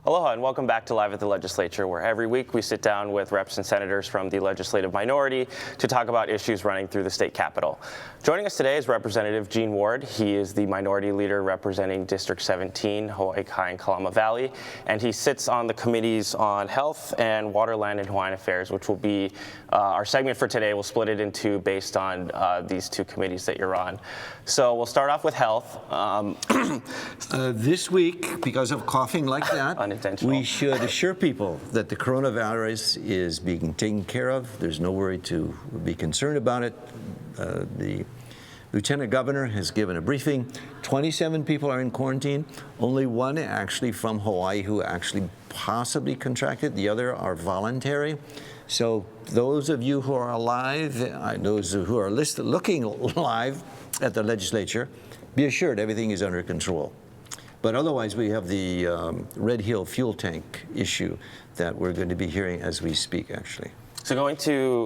Aloha and welcome back to Live at the Legislature, where every week we sit down with reps and senators from the legislative minority to talk about issues running through the state capitol. Joining us today is Representative Gene Ward. He is the minority leader representing District 17, Hawaii Kai and Kalama Valley, and he sits on the committees on health and water, land, and Hawaiian affairs, which will be our segment for today. We'll split it in two based on these two committees that you're on. So we'll start off with health. This week, because of coughing like that, we should assure people that the coronavirus is being taken care of. There's no worry to be concerned about it. The Lieutenant Governor has given a briefing. 27 people are in quarantine. Only one actually from Hawaii who actually possibly contracted. The other are voluntary. So those of you who are alive, those who are looking live at the legislature, be assured everything is under control. But otherwise, we have the Red Hill fuel tank issue that we're going to be hearing as we speak, actually. So going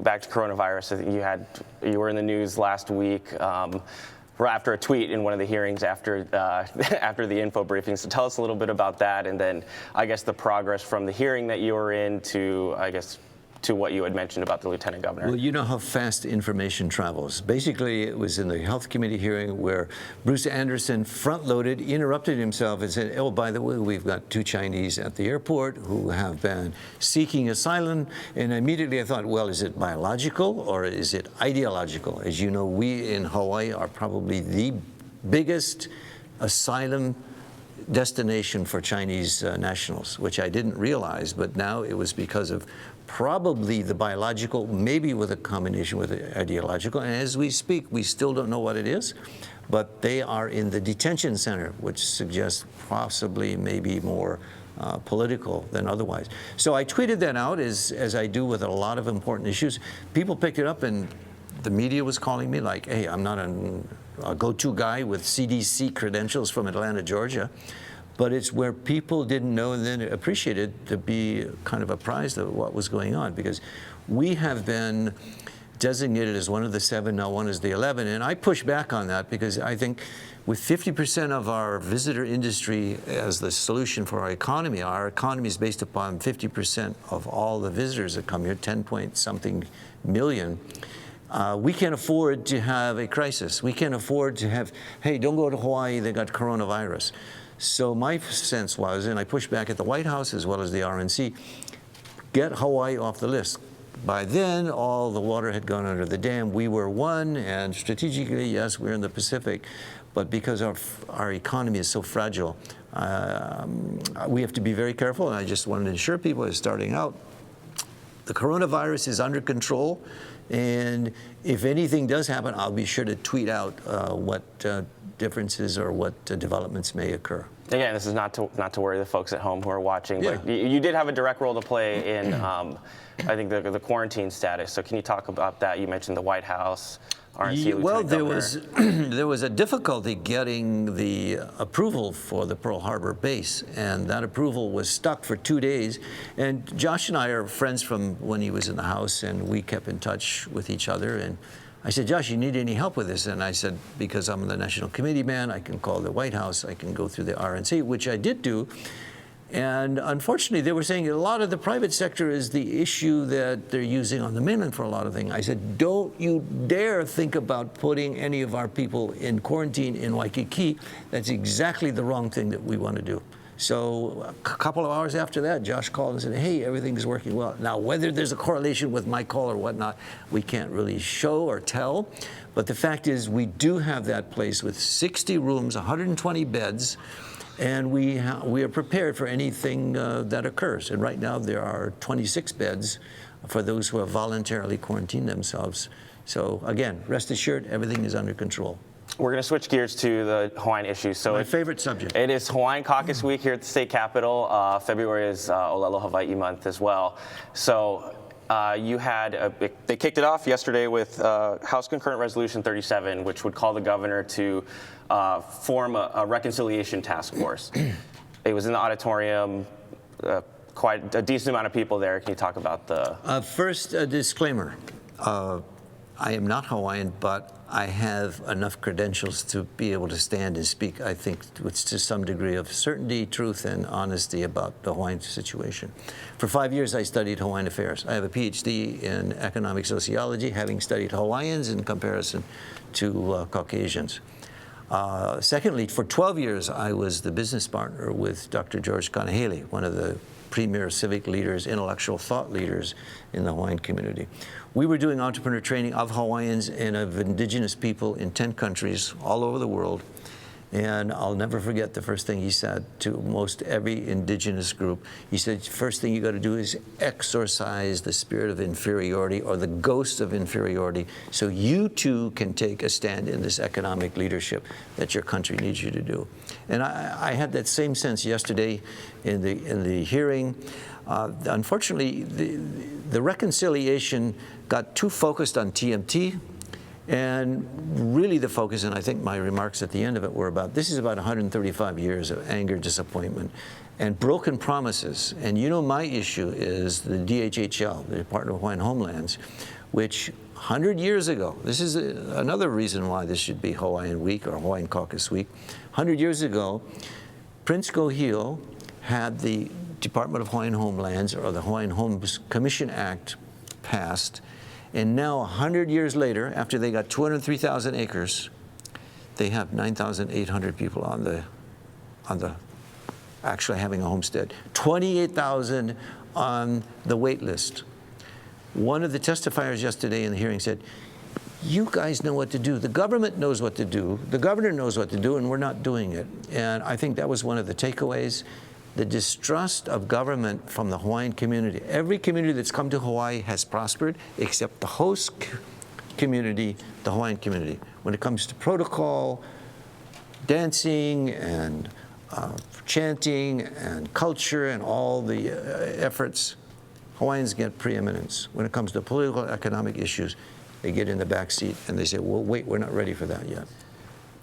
back to coronavirus, I think you were in the news last week after a tweet in one of the hearings after the info briefing. So tell us a little bit about that, and then I guess the progress from the hearing that you were in to what you had mentioned about the Lieutenant Governor. Well, you know how fast information travels. Basically, it was in the Health Committee hearing where Bruce Anderson front-loaded, interrupted himself and said, oh, by the way, we've got 2 Chinese at the airport who have been seeking asylum. And immediately I thought, well, is it biological or is it ideological? As you know, we in Hawaii are probably the biggest asylum destination for Chinese nationals, which I didn't realize, but now it was because of probably the biological, maybe with a combination with the ideological. And as we speak, we still don't know what it is, but they are in the detention center, which suggests possibly maybe more political than otherwise. So I tweeted that out, as I do with a lot of important issues. People picked it up, and the media was calling me like, hey, I'm not a go-to guy with CDC credentials from Atlanta, Georgia. But it's where people didn't know and then appreciated to be kind of apprised of what was going on, because we have been designated as one of the 7, now one is the 11, and I push back on that because I think with 50% of our visitor industry as the solution for our economy is based upon 50% of all the visitors that come here, 10-point-something million. We can't afford to have a crisis. We can't afford to have, hey, don't go to Hawaii, they got coronavirus. So my sense was, and I pushed back at the White House as well as the RNC, get Hawaii off the list. By then, all the water had gone under the dam. We were one, and strategically, yes, we're in the Pacific, but because our economy is so fragile, we have to be very careful, and I just wanted to assure people as starting out, the coronavirus is under control, and if anything does happen, I'll be sure to tweet out what differences or what developments may occur. Again, this is not to worry the folks at home who are watching, but you did have a direct role to play in, I think, the quarantine status. So can you talk about that? You mentioned the White House, RNC, well, Lieutenant Governor. there was a difficulty getting the approval for the Pearl Harbor base, and that approval was stuck for 2 days. And Josh and I are friends from when he was in the House, and we kept in touch with each other. And I said, Josh, you need any help with this? And I said, because I'm the National Committee man, I can call the White House, I can go through the RNC, which I did do. And unfortunately, they were saying a lot of the private sector is the issue that they're using on the mainland for a lot of things. I said, don't you dare think about putting any of our people in quarantine in Waikiki. That's exactly the wrong thing that we want to do. So a couple of hours after that, Josh called and said, hey, everything's working well. Now, whether there's a correlation with my call or whatnot, we can't really show or tell. But the fact is, we do have that place with 60 rooms, 120 beds, and we are prepared for anything that occurs. And right now, there are 26 beds for those who have voluntarily quarantined themselves. So again, rest assured, everything is under control. We're going to switch gears to the Hawaiian issues. So my favorite subject. It is Hawaiian Caucus Week here at the state capitol. February is Olelo Hawaii month as well. So they kicked it off yesterday with House Concurrent Resolution 37, which would call the governor to form a reconciliation task force. It was in the auditorium, quite a decent amount of people there. Can you talk about the... First, a disclaimer. I am not Hawaiian, but I have enough credentials to be able to stand and speak, I think, to some degree of certainty, truth, and honesty about the Hawaiian situation. For 5 years, I studied Hawaiian affairs. I have a PhD in economic sociology, having studied Hawaiians in comparison to Caucasians. Secondly, for 12 years, I was the business partner with Dr. George Kanahele, one of the premier civic leaders, intellectual thought leaders in the Hawaiian community. We were doing entrepreneur training of Hawaiians and of indigenous people in 10 countries all over the world. And I'll never forget the first thing he said to most every indigenous group. He said, first thing you got to do is exorcise the spirit of inferiority or the ghost of inferiority so you too can take a stand in this economic leadership that your country needs you to do. And I had that same sense yesterday in the hearing. Unfortunately, the reconciliation got too focused on TMT. And really the focus, and I think my remarks at the end of it were about, this is about 135 years of anger, disappointment, and broken promises. And you know my issue is the DHHL, the Department of Hawaiian Homelands, which 100 years ago, this is another reason why this should be Hawaiian Week or Hawaiian Caucus Week. 100 years ago, Prince Gohio had the Department of Hawaiian Homelands, or the Hawaiian Homes Commission Act, passed. And now, 100 years later, after they got 203,000 acres, they have 9,800 people on the actually having a homestead, 28,000 on the wait list. One of the testifiers yesterday in the hearing said, you guys know what to do. The government knows what to do. The governor knows what to do, and we're not doing it. And I think that was one of the takeaways. The distrust of government from the Hawaiian community. Every community that's come to Hawaii has prospered, except the host community, the Hawaiian community. When it comes to protocol, dancing, and chanting, and culture, and all the efforts, Hawaiians get preeminence. When it comes to political, economic issues, they get in the back seat, and they say, well, wait, we're not ready for that yet.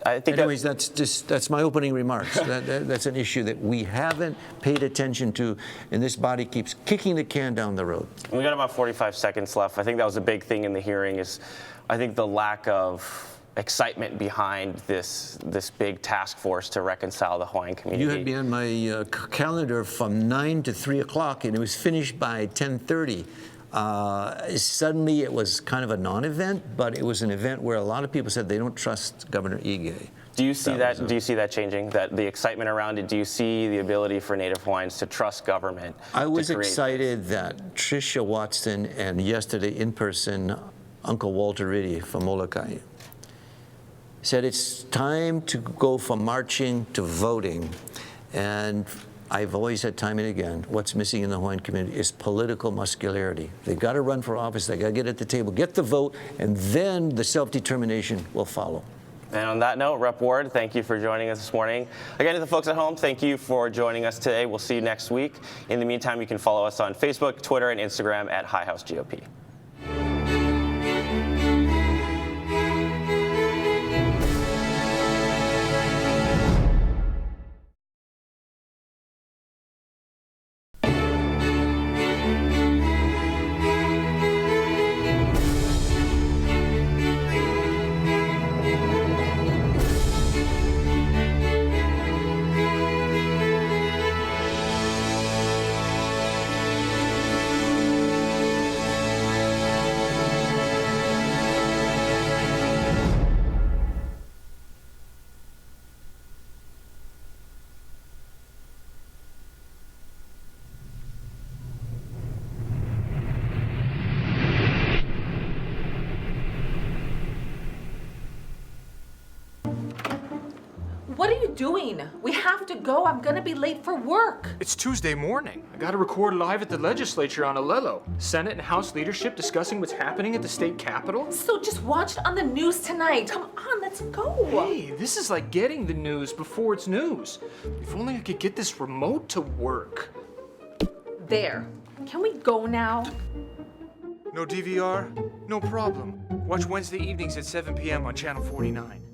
I think anyways, that's my opening remarks. That's an issue that we haven't paid attention to, and this body keeps kicking the can down the road. We got about 45 seconds left. I think that was a big thing in the hearing is, I think the lack of excitement behind this big task force to reconcile the Hawaiian community. You had me on my calendar from 9 to 3 o'clock, and it was finished by 10:30. Suddenly it was kind of a non-event, but it was an event where a lot of people said they don't trust Governor Ige. Do you see that? Do you see that changing? That the excitement around it? Do you see the ability for Native Hawaiians to trust government? I was excited that Tricia Watson and yesterday in person, Uncle Walter Riddy from Molokai said it's time to go from marching to voting, and I've always said time and again, what's missing in the Hawaiian community is political muscularity. They've got to run for office, they've got to get at the table, get the vote, and then the self-determination will follow. And on that note, Rep. Ward, thank you for joining us this morning. Again, to the folks at home, thank you for joining us today. We'll see you next week. In the meantime, you can follow us on Facebook, Twitter, and Instagram at High House GOP. What are you doing? We have to go. I'm gonna be late for work. It's Tuesday morning. I gotta record live at the legislature on Alelo. Senate and House leadership discussing what's happening at the state capitol. So just watch it on the news tonight. Come on, let's go. Hey, this is like getting the news before it's news. If only I could get this remote to work. There. Can we go now? No DVR? No problem. Watch Wednesday evenings at 7 p.m. on Channel 49.